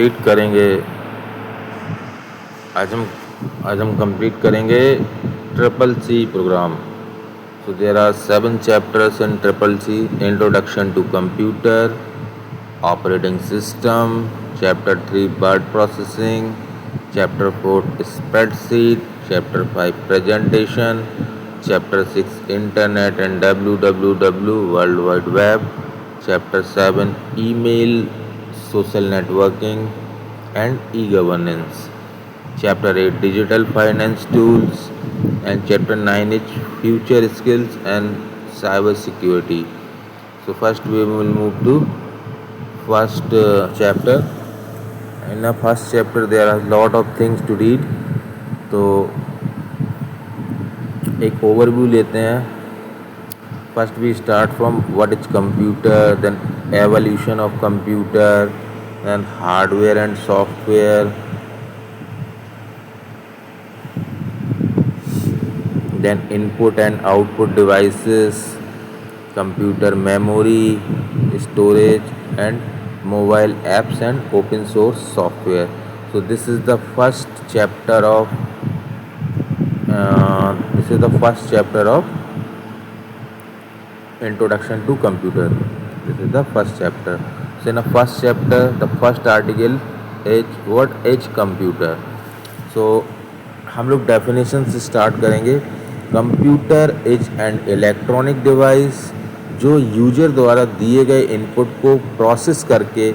Complete करेंगे आज हम कंप्लीट करेंगे triple C program. So there are 7 chapters in triple C. Introduction to computer, operating system, chapter 3 word processing, chapter 4 spreadsheet, chapter 5 presentation, chapter 6 internet and www world wide web, chapter 7 email, social networking and e-governance, chapter 8 digital finance tools, and chapter 9 is future skills and cyber security. So first we will move to first chapter. In the first chapter there are lot of things to read. तो एक overview लेते हैं। First we start from what is computer, then evolution of computer, then hardware and software, then input and output devices, computer memory, storage, and mobile apps and open source software. So this is the first chapter of introduction to computer. This is the first chapter. So in the first chapter the first article is what is computer. So हम लोग definition से start करेंगे। Computer is an electronic device जो user द्वारा दिए गए input को process करके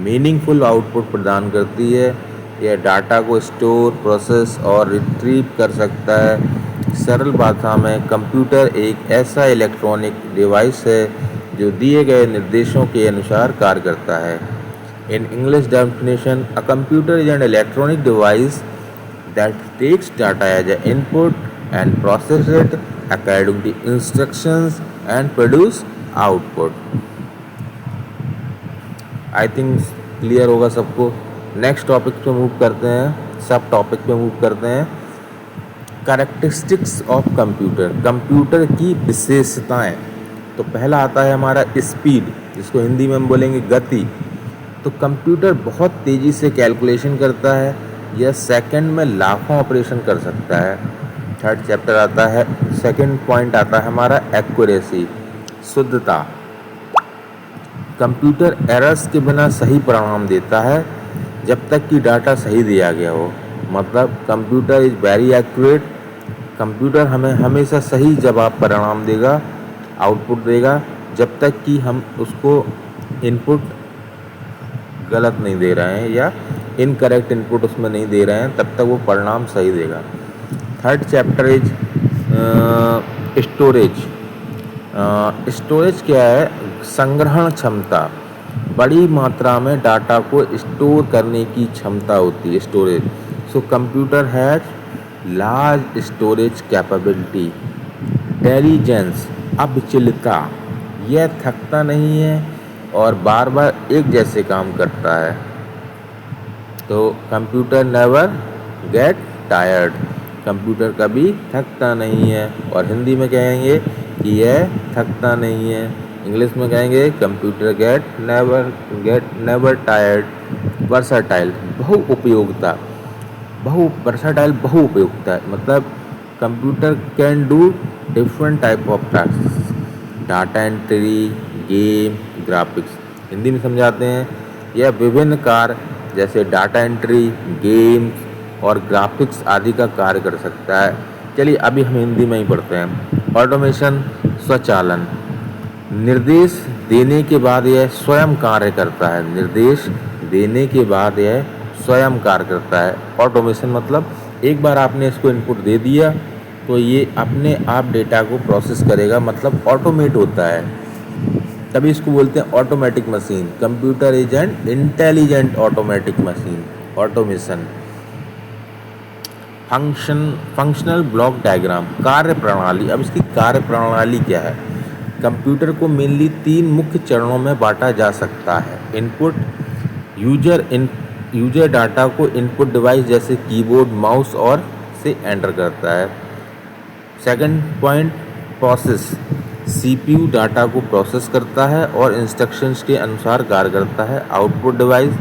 मीनिंगफुल आउटपुट प्रदान करती है। यह डाटा को स्टोर, प्रोसेस और रिट्रीव कर सकता है। सरल भाषा में कंप्यूटर एक ऐसा इलेक्ट्रॉनिक डिवाइस है जो दिए गए निर्देशों के अनुसार कार्य करता है। In English definition, a computer is an electronic device that takes data as an input and process it according to instructions and produce output. I think clear होगा सबको। नेक्स्ट टॉपिक पे मूव करते हैं, सब टॉपिक पे move करते हैं। Characteristics of computer, computer की विशेषताएं। तो पहला आता है हमारा स्पीड, जिसको हिंदी में हम बोलेंगे गति। तो कंप्यूटर बहुत तेज़ी से कैलकुलेशन करता है, यह सेकंड में लाखों ऑपरेशन कर सकता है। थर्ड चैप्टर आता है, सेकंड पॉइंट आता है हमारा एक्यूरेसी, शुद्धता। कंप्यूटर एरर्स के बिना सही परिणाम देता है जब तक कि डाटा सही दिया गया हो। मतलब computer is very accurate. Computer हमें हमेशा सही जवाब परिणाम देगा, आउटपुट देगा, जब तक कि हम उसको इनपुट गलत नहीं दे रहे हैं या इनकरेक्ट इनपुट उसमें नहीं दे रहे हैं, तब तक वो परिणाम सही देगा। Third chapter is storage. Storage क्या है? संग्रहण क्षमता। बड़ी मात्रा में डाटा को स्टोर करने की क्षमता होती है storage. So computer has large storage capability. Intelligence, अविचलितता, यह थकता नहीं है और बार बार एक जैसे काम करता है। तो computer never get tired, computer कभी थकता नहीं है। और हिंदी में कहेंगे कि यह थकता नहीं है। इंग्लिश में कहेंगे कंप्यूटर नेवर टायर्ड। वर्सटाइल, बहुउपयोगिता, बहुउपयोगिता मतलब computer can do different type of task, data entry, game, graphics. Hindi में समझाते हैं, यह विभिन्न कार्य जैसे डाटा एंट्री, गेम्स और ग्राफिक्स आदि का कार्य कर सकता है। चलिए अभी हम हिंदी में ही पढ़ते हैं। ऑटोमेशन, स्वचालन। निर्देश देने के बाद यह स्वयं कार्य करता है। निर्देश देने के बाद यह स्वयं कार्य करता है। ऑटोमेशन मतलब एक बार आपने इसको इनपुट दे दिया तो ये अपने आप डेटा को प्रोसेस करेगा, मतलब ऑटोमेट होता है, तभी इसको बोलते हैं automatic machine. Computer is an intelligent automatic machine. Automation. Functional block diagram, कार्य प्रणाली। अब इसकी कार्य प्रणाली क्या है? कंप्यूटर को मेनली 3 मुख्य चरणों में बांटा जा सकता है। इनपुट, यूजर डाटा को इनपुट डिवाइस जैसे कीबोर्ड, माउस और से एंटर करता है। Second point, process, CPU data को प्रोसेस करता है और इंस्ट्रक्शंस के अनुसार कार्य करता है। आउटपुट डिवाइस,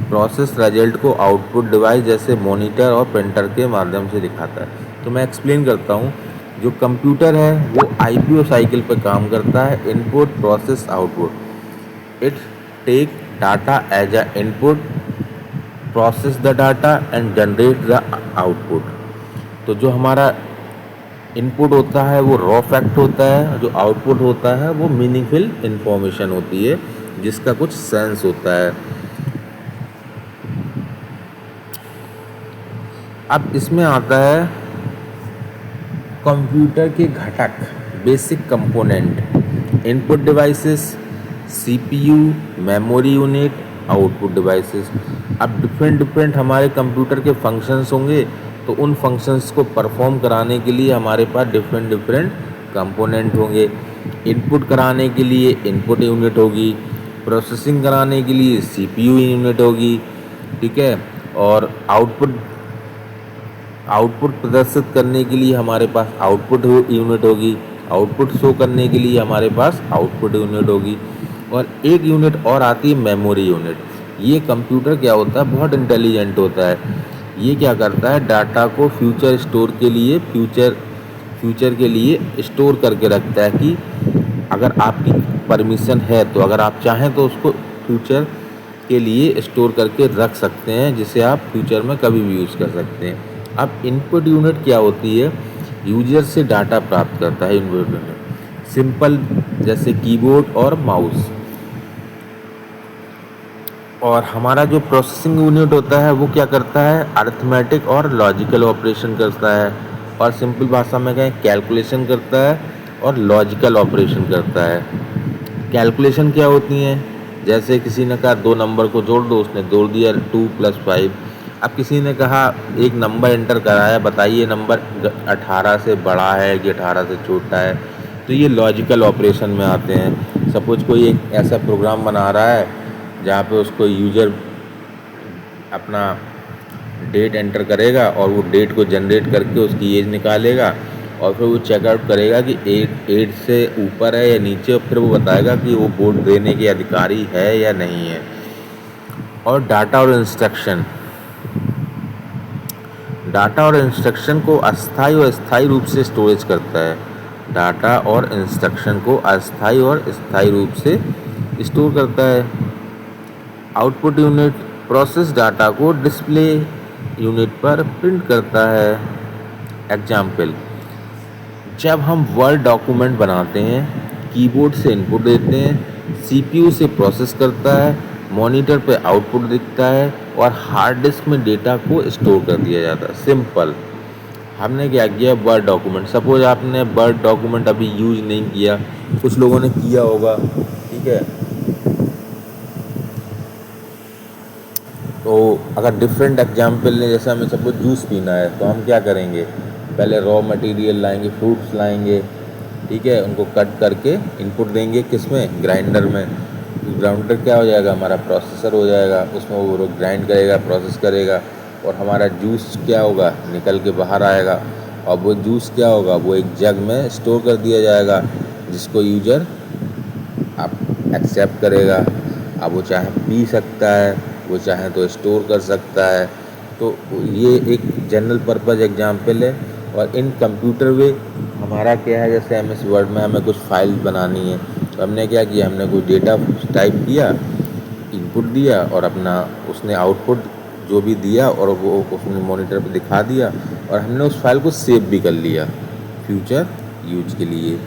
प्रोसेस रिजल्ट को आउटपुट डिवाइस जैसे मॉनिटर और प्रिंटर के माध्यम से दिखाता है। तो मैं एक्सप्लेन करता हूँ। जो कंप्यूटर है वो आईपीओ साइकिल पर काम करता है, input process output. It take data as a input, process the data and generate the output. तो जो हमारा इनपुट होता है वो रॉ फैक्ट होता है, जो आउटपुट होता है वो मीनिंगफुल इंफॉर्मेशन होती है जिसका कुछ सेंस होता है। अब इसमें आता है कंप्यूटर के घटक, basic component, input devices, CPU, memory unit, output devices. अब डिफरेंट हमारे कंप्यूटर के फंक्शंस होंगे, तो उन फंक्शंस को परफॉर्म कराने के लिए हमारे पास डिफरेंट कंपोनेंट होंगे। इनपुट कराने के लिए इनपुट यूनिट होगी, प्रोसेसिंग कराने के लिए सीपीयू यूनिट होगी, ठीक है। और आउटपुट प्रदर्शित करने के लिए हमारे पास आउटपुट यूनिट होगी, आउटपुट शो करने के लिए हमारे पास आउटपुट यूनिट होगी। और एक यूनिट और आती है मेमोरी यूनिट। ये कंप्यूटर क्या होता है, बहुत इंटेलिजेंट होता है। ये क्या करता है, डाटा को फ्यूचर के लिए स्टोर करके रखता है कि अगर आपकी परमिशन है तो अगर आप चाहें तो उसको फ्यूचर के लिए स्टोर करके रख सकते हैं, जिसे आप फ्यूचर में कभी भी यूज़ कर सकते हैं। अब इनपुट यूनिट क्या होती है, यूजर से डाटा प्राप्त करता है इनपुट यूनिट, सिंपल जैसे कीबोर्ड और माउस। और हमारा जो प्रोसेसिंग यूनिट होता है वो क्या करता है, अरिथमेटिक और लॉजिकल ऑपरेशन करता है, और सिंपल भाषा में कहें कैलकुलेशन करता है और लॉजिकल ऑपरेशन करता है। कैलकुलेशन क्या होती हैं, जैसे किसी ने कहा 2 नंबर को जोड़ दो, उसने जोड़ दिया 2 + 5। अब किसी ने कहा एक नंबर एंटर कराया, बताइए नंबर 18 से बड़ा है कि 18 से छोटा है। तो ये लॉजिकल ऑपरेशन में आते हैं। सपोज कोई एक ऐसा प्रोग्राम बना रहा है जहाँ पे उसको यूज़र अपना डेट एंटर करेगा और वो डेट को जनरेट करके उसकी एज निकालेगा, और फिर वो चेकआउट करेगा कि 8 से ऊपर है या नीचे, और फिर वो बताएगा कि वो वोट देने के अधिकारी है या नहीं है। और डाटा और इंस्ट्रक्शन को अस्थायी और स्थायी रूप से स्टोरेज करता है। डाटा और इंस्ट्रक्शन को अस्थायी और स्थायी रूप से स्टोर करता है। आउटपुट यूनिट प्रोसेस डाटा को डिस्प्ले यूनिट पर प्रिंट करता है। एग्जाम्पल, जब हम वर्ड डॉक्यूमेंट बनाते हैं, कीबोर्ड से इनपुट देते हैं, सीपीयू से प्रोसेस करता है, मॉनिटर पे आउटपुट दिखता है, और हार्ड डिस्क में डेटा को स्टोर कर दिया जाता है। सिंपल, हमने क्या किया, वर्ड डॉक्यूमेंट, सपोज आपने वर्ड डॉक्यूमेंट अभी यूज नहीं किया, कुछ लोगों ने किया होगा, ठीक है। तो अगर डिफरेंट एग्जाम्पल लें, जैसे हमें सपोज जूस पीना है, तो हम क्या करेंगे, पहले रॉ मटेरियल लाएंगे, फ्रूट्स लाएंगे, ठीक है, उनको कट करके इनपुट देंगे किसमें, ग्राइंडर में। ग्राइंडर क्या हो जाएगा, हमारा प्रोसेसर हो जाएगा, उसमें वो ग्राइंड करेगा, प्रोसेस करेगा, और हमारा जूस क्या होगा, निकल के बाहर आएगा। और वो जूस क्या होगा, वो एक जग में स्टोर कर दिया जाएगा, जिसको यूजर आप एक्सेप्ट करेगा। अब वो चाहे पी सकता है, वो चाहे तो स्टोर कर सकता है। तो ये एक जनरल पर्पज़ एग्जाम्पल है। और इन कंप्यूटर में हमारा क्या है, जैसे MS वर्ड में हमें कुछ फाइल बनानी है, तो हमने क्या किया, हमने कुछ डेटा टाइप किया, इनपुट दिया, और अपना उसने आउटपुट जो भी दिया और वो उसने मॉनिटर पे दिखा दिया, और हमने उस फाइल को सेव भी कर लिया फ्यूचर यूज के लिए।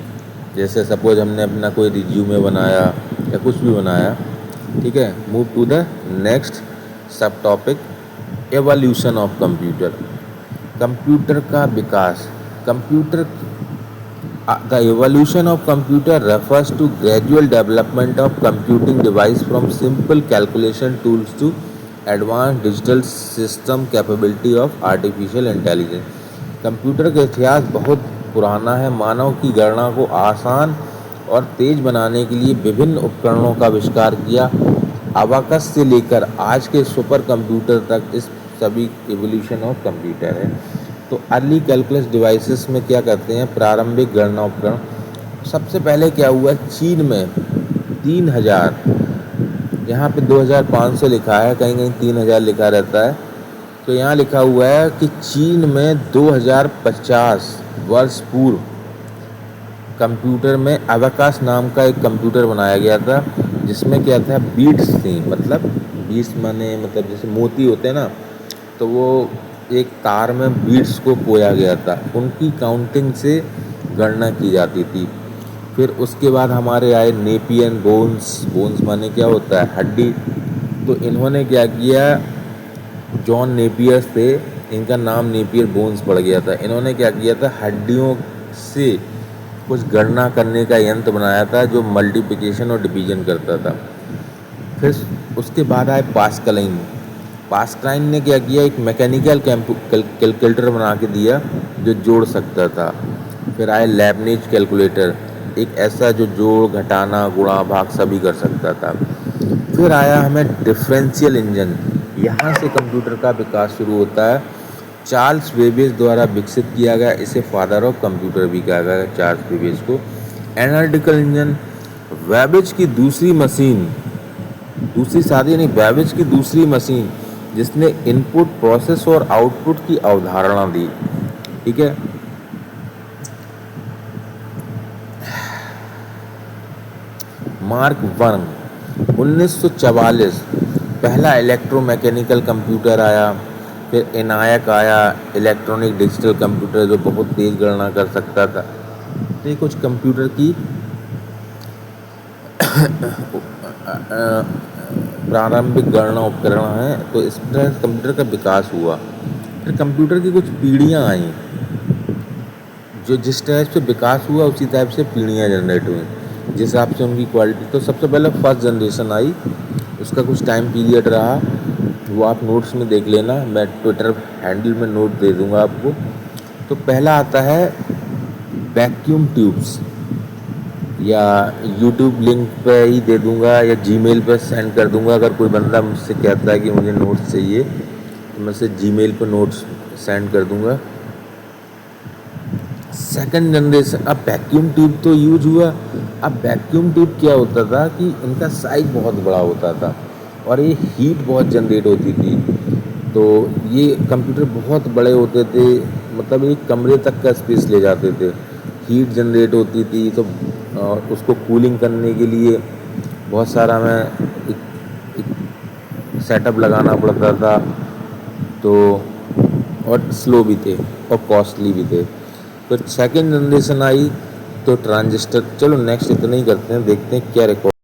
जैसे सपोज हमने अपना कोई रिज्यूमे बनाया या कुछ भी बनाया, ठीक है। Move to the next sub topic, evolution of computer. Computer का विकास, computer the evolution of computer refers to gradual development of computing device from simple calculation tools to advance digital system capability of artificial intelligence. Computer का इतिहास बहुत पुराना है। मानव की गणना को आसान और तेज बनाने के लिए विभिन्न उपकरणों का आविष्कार किया। अबाकस से लेकर आज के सुपर कंप्यूटर तक इस सभी एवोल्यूशन ऑफ कंप्यूटर है। तो अर्ली कैलकुलस डिवाइसेस में क्या करते हैं, प्रारंभिक गणना उपकरण। सबसे पहले क्या हुआ, चीन में 3000 यहाँ पे 2500 लिखा है, कहीं कहीं 3000 लिखा रहता है। तो यहाँ लिखा हुआ है कि चीन में 2050 वर्ष पूर्व कंप्यूटर में अबाकस नाम का एक कंप्यूटर बनाया गया था, जिसमें क्या था, बीट्स थी। मतलब बीट्स माने मतलब जैसे मोती होते हैं ना, तो वो एक तार में बीट्स को पोया गया था, उनकी काउंटिंग से गणना की जाती थी। फिर उसके बाद हमारे आए नेपियन बोन्स। बोन्स माने क्या होता है, हड्डी। तो इन्होंने क्या किया, जॉन नेपियर थे, इनका नाम नेपियर बोन्स पड़ गया था। इन्होंने क्या किया था, हड्डियों से कुछ गणना करने का यंत्र बनाया था जो मल्टीप्लिकेशन और डिवीजन करता था। फिर उसके बाद आए पास्कलाइन। पास्कलाइन ने क्या किया, एक मैकेनिकल कैलकुलेटर बना के दिया जो जोड़ सकता था। फिर आए लेबनिज कैलकुलेटर, एक ऐसा जो जोड़, घटाना, गुणा, भाग सभी कर सकता था। फिर आया हमें डिफरेंशियल इंजन। यहाँ से कंप्यूटर का विकास शुरू होता है। चार्ल्स बेबेज द्वारा विकसित किया गया, इसे फादर ऑफ कंप्यूटर भी कहा गया चार्ल्स बेबेज को। एनालिटिकल इंजन, बेबेज की दूसरी मशीन, दूसरी शादी नहीं, बेबेज की दूसरी मशीन जिसने इनपुट, प्रोसेस और आउटपुट की अवधारणा दी। ठीक है। मार्क 1944 पहला इलेक्ट्रोमैकेनिकल कंप्यूटर आया। फिर एनायक आया, इलेक्ट्रॉनिक डिजिटल कंप्यूटर जो बहुत तेज़ गणना कर सकता था। तो ये कुछ कंप्यूटर की प्रारंभिक गणना उपकरण हैं। तो इस तरह कंप्यूटर का विकास हुआ। फिर कंप्यूटर की कुछ पीढ़ियाँ आईं, जो जिस टाइप से विकास हुआ उसी टाइप से पीढ़ियाँ जनरेट हुई, जिस हिसाब से उनकी क्वालिटी। तो सबसे पहले फर्स्ट जनरेशन आई, उसका कुछ टाइम पीरियड रहा, वो आप नोट्स में देख लेना, मैं ट्विटर हैंडल में नोट दे दूंगा आपको। तो पहला आता है वैक्यूम ट्यूब्स, या यूट्यूब लिंक पे ही दे दूंगा या जीमेल पे सेंड कर दूंगा। अगर कोई बंदा मुझसे कहता है कि मुझे नोट्स चाहिए तो मैं उसे जीमेल पे नोट्स सेंड कर दूंगा। सेकंड जनरेशन, अब वैक्यूम ट्यूब तो यूज हुआ। अब वैक्यूम ट्यूब क्या होता था कि इनका साइज बहुत बड़ा होता था और ये हीट बहुत जनरेट होती थी। तो ये कंप्यूटर बहुत बड़े होते थे, मतलब एक कमरे तक का स्पेस ले जाते थे। हीट जनरेट होती थी, तो उसको कूलिंग करने के लिए बहुत सारा हमें एक सेटअप लगाना पड़ता था। तो और स्लो भी थे और कॉस्टली भी थे। फिर सेकंड जनरेशन आई तो ट्रांजिस्टर। चलो नेक्स्ट इतना ही करते हैं, देखते हैं क्या रिकॉर्ड